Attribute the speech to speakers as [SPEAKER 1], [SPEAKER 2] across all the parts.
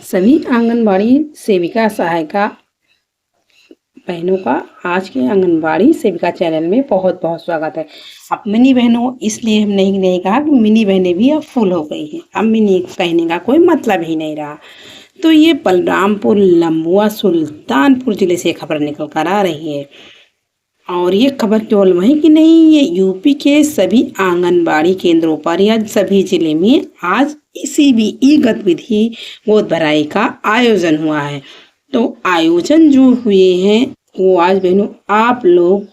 [SPEAKER 1] सभी आंगनबाड़ी सेविका सहायिका बहनों का आज के आंगनबाड़ी सेविका चैनल में बहुत बहुत स्वागत है। अब मिनी बहनों इसलिए हम नहीं कहा कि मिनी बहनें भी अब फुल हो गई हैं। अब मिनी कहने का कोई मतलब ही नहीं रहा। तो ये बलरामपुर लम्बुआ सुल्तानपुर जिले से खबर निकल कर आ रही है और ये खबर केवल वहीं की नहीं, ये यूपी के सभी आंगनबाड़ी केंद्रों पर या सभी जिले में आज CBE गतिविधि गोद भराई का आयोजन हुआ है। तो आयोजन जो हुए हैं वो आज बहनों आप लोग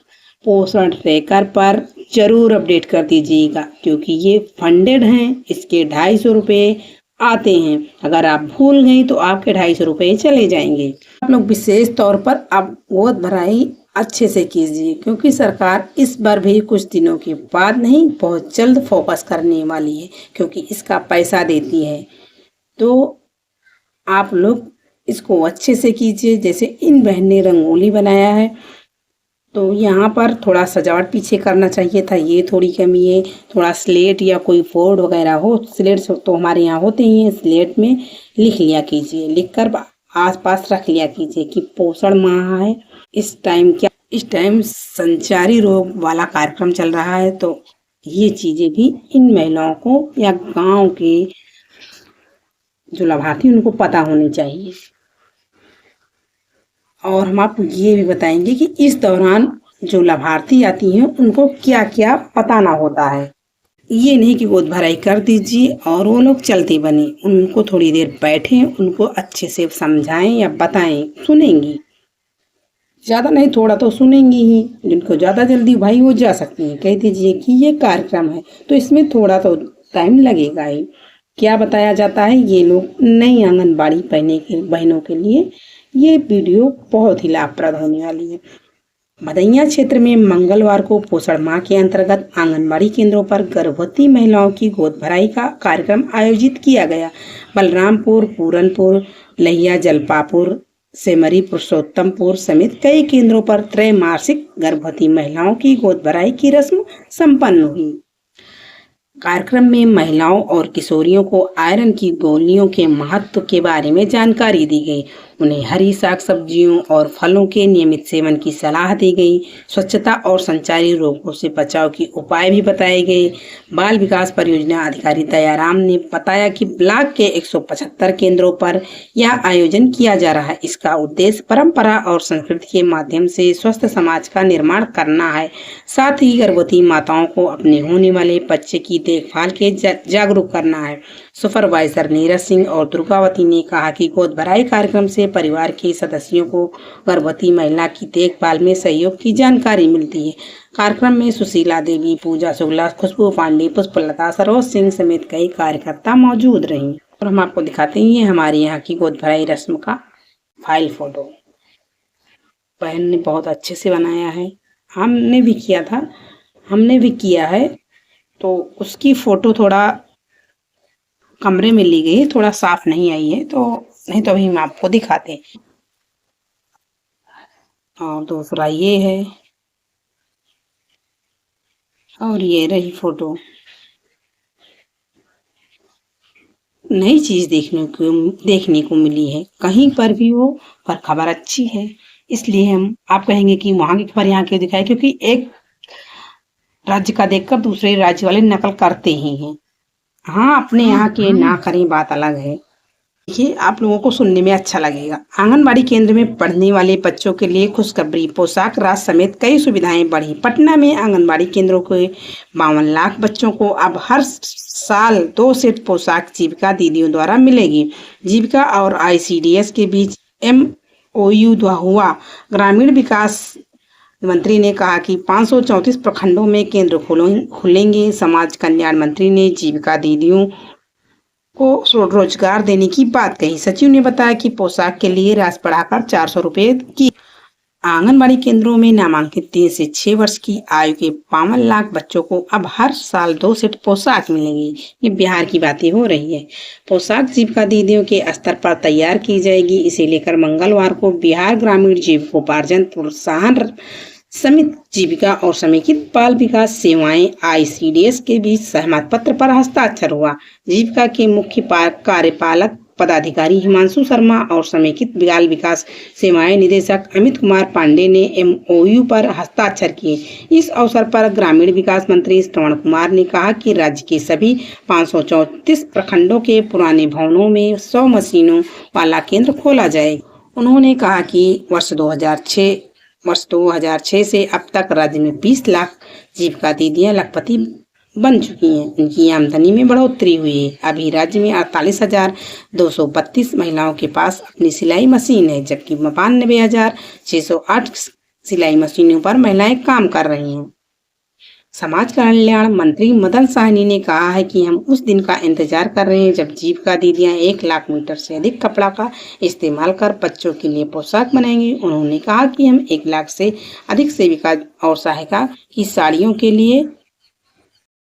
[SPEAKER 1] पोषण ट्रैकर पर जरूर अपडेट कर दीजिएगा, क्योंकि ये फंडेड हैं। इसके 250 रुपये आते हैं। अगर आप भूल गई तो आपके 250 रुपये चले जाएंगे। आप लोग विशेष तौर पर अब गोद भराई अच्छे से कीजिए, क्योंकि सरकार इस बार भी कुछ दिनों के बाद नहीं, बहुत जल्द फोकस करने वाली है, क्योंकि इसका पैसा देती है। तो आप लोग इसको अच्छे से कीजिए। जैसे इन बहन ने रंगोली बनाया है, तो यहाँ पर थोड़ा सजावट पीछे करना चाहिए था, ये थोड़ी कमी है। थोड़ा स्लेट या कोई बोर्ड वगैरह हो, स्लेट तो हमारे यहाँ होते ही हैं, स्लेट में लिख लिया कीजिए, लिखकर आसपास रख लिया कीजिए कि पोषण माह है। इस टाइम संचारी रोग वाला कार्यक्रम चल रहा है, तो ये चीजें भी इन महिलाओं को या गांव के जो लाभार्थी उनको पता होनी चाहिए। और हम आपको ये भी बताएंगे कि इस दौरान जो लाभार्थी आती हैं उनको क्या क्या बताना होता है। ये नहीं कि गोद भराई कर दीजिए और वो लोग चलते बने। उनको थोड़ी देर बैठें, उनको अच्छे से समझाएं या बताएं, सुनेंगी। ज़्यादा नहीं, थोड़ा तो सुनेंगी ही। जिनको ज़्यादा जल्दी भाई वो जा सकती हैं, कह दीजिए कि ये कार्यक्रम है तो इसमें थोड़ा तो टाइम लगेगा ही। क्या बताया जाता है, ये लोग नई आंगनबाड़ी बहनों के लिए ये वीडियो बहुत ही लाभप्रद होने वाली है। भदैया क्षेत्र में मंगलवार को पोषण माह के अंतर्गत आंगनबाड़ी केंद्रों पर गर्भवती महिलाओं की गोद भराई का कार्यक्रम आयोजित किया गया। बलरामपुर, पूरनपुर, लहिया, जलपापुर, सेमरी, पुरुषोत्तमपुर समेत कई केंद्रों पर त्रैमासिक गर्भवती महिलाओं की गोद भराई की रस्म संपन्न हुई। कार्यक्रम में महिलाओं और किशोरियों को आयरन की गोलियों के महत्व के बारे में जानकारी दी गई। उन्हें हरी साग सब्जियों और फलों के नियमित सेवन की सलाह दी गई। स्वच्छता और संचारी रोगों से बचाव के उपाय भी बताए गए। बाल विकास परियोजना अधिकारी दयाराम ने बताया कि ब्लॉक के 175 केंद्रों पर यह आयोजन किया जा रहा है। इसका उद्देश्य परंपरा और संस्कृति के माध्यम से स्वस्थ समाज का निर्माण करना है। साथ ही गर्भवती माताओं को अपने होने वाले बच्चे की देखभाल के जागरूक करना है। सुपरवाइजर नीरज सिंह और दुर्गावती ने कहा कि गोद भराई कार्यक्रम से परिवार के सदस्यों को गर्भवती महिला की देखभाल में सहयोग की जानकारी मिलती है। कार्यक्रम में सुशीला देवी, पूजा शुक्ला, खुशबू पांडे, पुष्पलता, सरोज सिंह समेत कई कार्यकर्ता मौजूद रहीं। और हम आपको दिखाते हैं हमारे यहाँ की गोद भराई रस्म का फाइल फोटो। बहन ने बहुत अच्छे से बनाया है, हमने भी किया है। तो उसकी फोटो थोड़ा कमरे में ली गई, थोड़ा साफ नहीं आई है, तो नहीं तो अभी हम आपको दिखाते हैं। और दूसरा ये है, और ये रही फोटो। नई चीज देखने को मिली है, कहीं पर भी हो, पर खबर अच्छी है। इसलिए हम आप कहेंगे कि वहां की खबर यहाँ क्यों दिखाई, क्योंकि एक राज्य का देखकर दूसरे राज्य वाले नकल करते ही हैं। हाँ, अपने यहाँ के ना करें बात अलग है। देखिए, आप लोगों को सुनने में अच्छा लगेगा। आंगनबाड़ी केंद्र में पढ़ने वाले बच्चों के लिए खुशखबरी, पोशाक राशि समेत कई सुविधाएं बढ़ी। पटना में आंगनबाड़ी केंद्रों के 52 लाख बच्चों को अब हर साल 2 सेट पोशाक जीविका दीदियों द्वारा मिलेगी। जीविका और ICDS के बीच MOU हुआ। ग्रामीण विकास मंत्री ने कहा कि 534 प्रखंडों में केंद्र खुलेंगे। समाज कल्याण मंत्री ने जीविका दीदियों को रोजगार देने की बात कही। सचिव ने बताया कि पोशाक के लिए राशि बढ़ाकर 400 रुपये की। आंगनबाड़ी केंद्रों में नामांकित 3 से 6 वर्ष की आयु के 52 लाख बच्चों को अब हर साल 2 सेट पोशाक मिलेंगी। ये बिहार की बातें हो रही है। पोशाक जीविका दीदियों के स्तर पर तैयार की जाएगी। इसे लेकर मंगलवार को बिहार ग्रामीण जीविकोपार्जन प्रोत्साहन समिति जीविका और समेकित बाल विकास सेवाएं ICDS के बीच सहमति पत्र पर हस्ताक्षर हुआ। जीविका के मुख्य कार्यपालक पदाधिकारी हिमांशु शर्मा और समेकित बाल विकास सेवाएं निदेशक अमित कुमार पांडे ने MOU पर हस्ताक्षर किए। इस अवसर पर ग्रामीण विकास मंत्री श्रवण कुमार ने कहा कि राज्य के सभी 534 प्रखंडों के पुराने भवनों में 100 मशीनों वाला केंद्र खोला जाए। उन्होंने कहा कि वर्ष 2006 से अब तक राज्य में 20 लाख जीविका दीदियां लखपति बन चुकी हैं। इनकी आमदनी में बढ़ोतरी हुई है। अभी राज्य में 48,232 महिलाओं के पास अपनी सिलाई मशीन है, जबकि 92,608 सिलाई मशीनों पर महिलाएं काम कर रही हैं। समाज कल्याण मंत्री मदन साहनी ने कहा है कि हम उस दिन का इंतजार कर रहे हैं जब जीविका दीदियां 1 लाख मीटर से अधिक कपड़ा का इस्तेमाल कर बच्चों के लिए पोशाक बनाएंगी। उन्होंने कहा कि हम 1 लाख से अधिक सेविका और सहायिका की साड़ियों के लिए